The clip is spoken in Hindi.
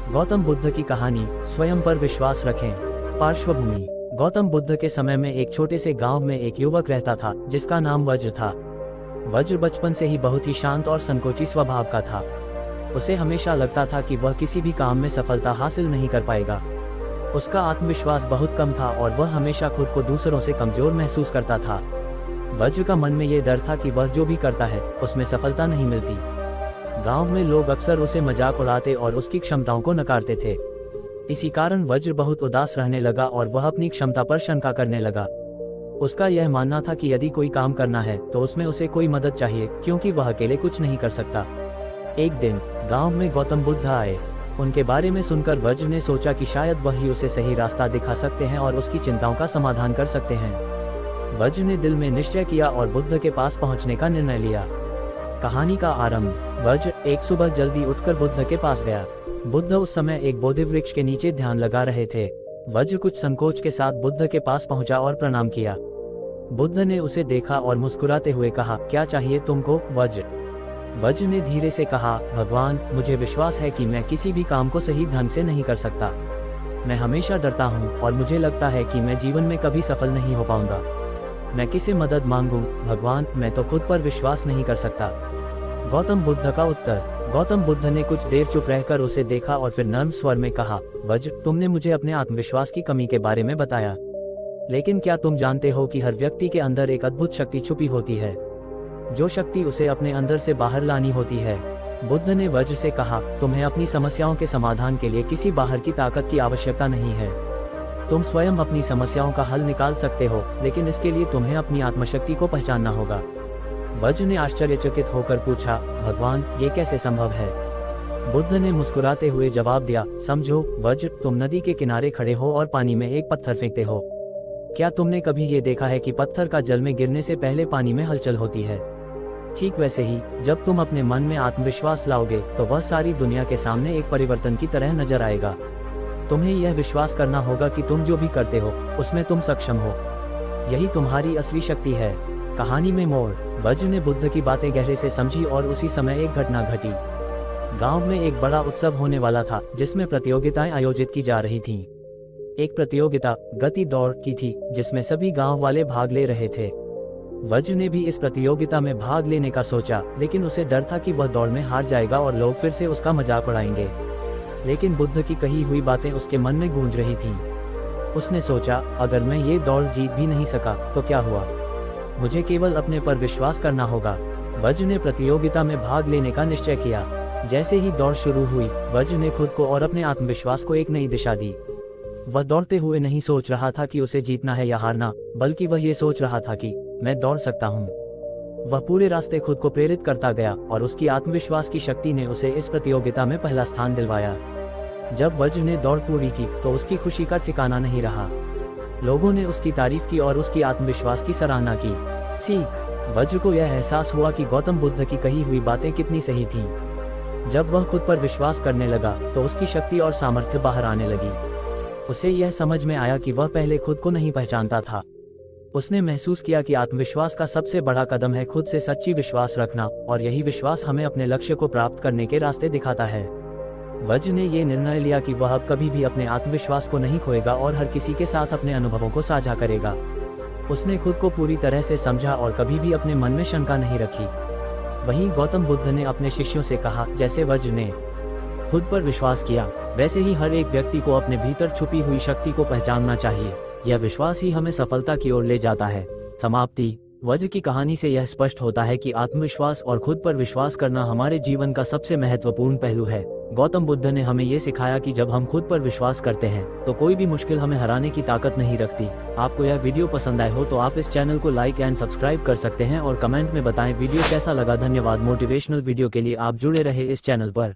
गौतम बुद्ध की कहानी, स्वयं पर विश्वास रखें। पार्श्वभूमि: गौतम बुद्ध के समय में एक छोटे से गांव में एक युवक रहता था जिसका नाम वज्र था। वज्र बचपन से ही बहुत ही शांत और संकोची स्वभाव का था। उसे हमेशा लगता था कि वह किसी भी काम में सफलता हासिल नहीं कर पाएगा। उसका आत्मविश्वास बहुत कम था और वह हमेशा खुद को दूसरों से कमजोर महसूस करता था। वज्र का मन में ये डर था कि वह जो भी करता है उसमें सफलता नहीं मिलती। गांव में लोग अक्सर उसे मजाक उड़ाते और उसकी क्षमताओं को नकारते थे। इसी कारण वज्र बहुत उदास रहने लगा और वह अपनी क्षमता पर शंका करने लगा। उसका यह मानना था कि यदि कोई काम करना है तो उसमें उसे कोई मदद चाहिए, क्योंकि वह अकेले कुछ नहीं कर सकता। एक दिन गांव में गौतम बुद्ध आए। उनके बारे में सुनकर वज्र ने सोचा कि शायद वही उसे सही रास्ता दिखा सकते हैं और उसकी चिंताओं का समाधान कर सकते हैं। वज्र ने दिल में निश्चय किया और बुद्ध के पास पहुंचने का निर्णय लिया। कहानी का आरंभ: वज्र एक सुबह जल्दी उठकर बुद्ध के पास गया। बुद्ध उस समय एक बोधि वृक्ष के नीचे ध्यान लगा रहे थे। वज्र कुछ संकोच के साथ बुद्ध के पास पहुंचा और प्रणाम किया। बुद्ध ने उसे देखा और मुस्कुराते हुए कहा, क्या चाहिए तुमको वज्र? वज्र ने धीरे से कहा, भगवान, मुझे विश्वास है कि मैं किसी भी काम को सही ढंग से नहीं कर सकता। मैं हमेशा डरता हूँ और मुझे लगता है कि मैं जीवन में कभी सफल नहीं हो पाऊंगा। मैं किसे मदद मांगूं? भगवान, मैं तो खुद पर विश्वास नहीं कर सकता। गौतम बुद्ध का उत्तर: गौतम बुद्ध ने कुछ देर चुप रहकर उसे देखा और फिर नर्म स्वर में कहा, वज्र, तुमने मुझे अपने आत्मविश्वास की कमी के बारे में बताया, लेकिन क्या तुम जानते हो कि हर व्यक्ति के अंदर एक अद्भुत शक्ति छुपी होती है, जो शक्ति उसे अपने अंदर से बाहर लानी होती है। बुद्ध ने वज्र से कहा, तुम्हें अपनी समस्याओं के समाधान के लिए किसी बाहर की ताकत की आवश्यकता नहीं है। तुम स्वयं अपनी समस्याओं का हल निकाल सकते हो, लेकिन इसके लिए तुम्हें अपनी आत्मशक्ति को पहचानना होगा। वज्र ने आश्चर्यचकित होकर पूछा, भगवान, ये कैसे संभव है? बुद्ध ने मुस्कुराते हुए जवाब दिया, समझो वज्र, तुम नदी के किनारे खड़े हो और पानी में एक पत्थर फेंकते हो। क्या तुमने कभी ये देखा है कि पत्थर का जल में गिरने से पहले पानी में हलचल होती है? ठीक वैसे ही, जब तुम अपने मन में आत्मविश्वास लाओगे तो वह सारी दुनिया के सामने एक परिवर्तन की तरह नजर आएगा। तुम्हें यह विश्वास करना होगा कि तुम जो भी करते हो उसमें तुम सक्षम हो। यही तुम्हारी असली शक्ति है। कहानी में मोड़: वज्र ने बुद्ध की बातें गहरे से समझी और उसी समय एक घटना घटी। गांव में एक बड़ा उत्सव होने वाला था जिसमें प्रतियोगिताएं आयोजित की जा रही थीं। एक प्रतियोगिता गति दौड़ की थी जिसमें सभी गांव वाले भाग ले रहे थे। वज्र ने भी इस प्रतियोगिता में भाग लेने का सोचा, लेकिन उसे डर था कि वह दौड़ में हार जाएगा और लोग फिर से उसका मजाक उड़ाएंगे। लेकिन बुद्ध की कही हुई बातें उसके मन में गूंज रही थीं। उसने सोचा, अगर मैं ये दौड़ जीत भी नहीं सका तो क्या हुआ, मुझे केवल अपने पर विश्वास करना होगा। वज्र ने प्रतियोगिता में भाग लेने का निश्चय किया। जैसे ही दौड़ शुरू हुई, वज्र ने खुद को और अपने आत्मविश्वास को एक नई दिशा दी। वह दौड़ते हुए नहीं सोच रहा था कि उसे जीतना है या हारना, बल्कि वह ये सोच रहा था कि मैं दौड़ सकता हूँ। वह पूरे रास्ते खुद को प्रेरित करता गया और उसकी आत्मविश्वास की शक्ति ने उसे इस प्रतियोगिता में पहला स्थान दिलवाया। जब वज्र ने दौड़ पूरी की तो उसकी खुशी का ठिकाना नहीं रहा। लोगों ने उसकी तारीफ की और उसकी आत्मविश्वास की सराहना की। सीख: वज्र को यह एहसास हुआ कि गौतम बुद्ध की कही हुई बातें कितनी सही थीं। जब वह खुद पर विश्वास करने लगा तो उसकी शक्ति और सामर्थ्य बाहर आने लगी। उसे यह समझ में आया कि वह पहले खुद को नहीं पहचानता था। उसने महसूस किया कि आत्मविश्वास का सबसे बड़ा कदम है खुद से सच्ची विश्वास रखना, और यही विश्वास हमें अपने लक्ष्य को प्राप्त करने के रास्ते दिखाता है। वज्र ने ये निर्णय लिया कि वह अब कभी भी अपने आत्मविश्वास को नहीं खोएगा और हर किसी के साथ अपने अनुभवों को साझा करेगा। उसने खुद को पूरी तरह से समझा और कभी भी अपने मन में शंका नहीं रखी। वहीं गौतम बुद्ध ने अपने शिष्यों से कहा, जैसे वज्र ने खुद पर विश्वास किया, वैसे ही हर एक व्यक्ति को अपने भीतर छुपी हुई शक्ति को पहचानना चाहिए। यह विश्वास ही हमें सफलता की ओर ले जाता है। समाप्ति: वज्र की कहानी से यह स्पष्ट होता है कि आत्मविश्वास और खुद पर विश्वास करना हमारे जीवन का सबसे महत्वपूर्ण पहलू है। गौतम बुद्ध ने हमें ये सिखाया कि जब हम खुद पर विश्वास करते हैं तो कोई भी मुश्किल हमें हराने की ताकत नहीं रखती। आपको यह वीडियो पसंद आए हो तो आप इस चैनल को लाइक एंड सब्सक्राइब कर सकते हैं और कमेंट में बताएं वीडियो कैसा लगा। धन्यवाद। मोटिवेशनल वीडियो के लिए आप जुड़े रहे इस चैनल पर।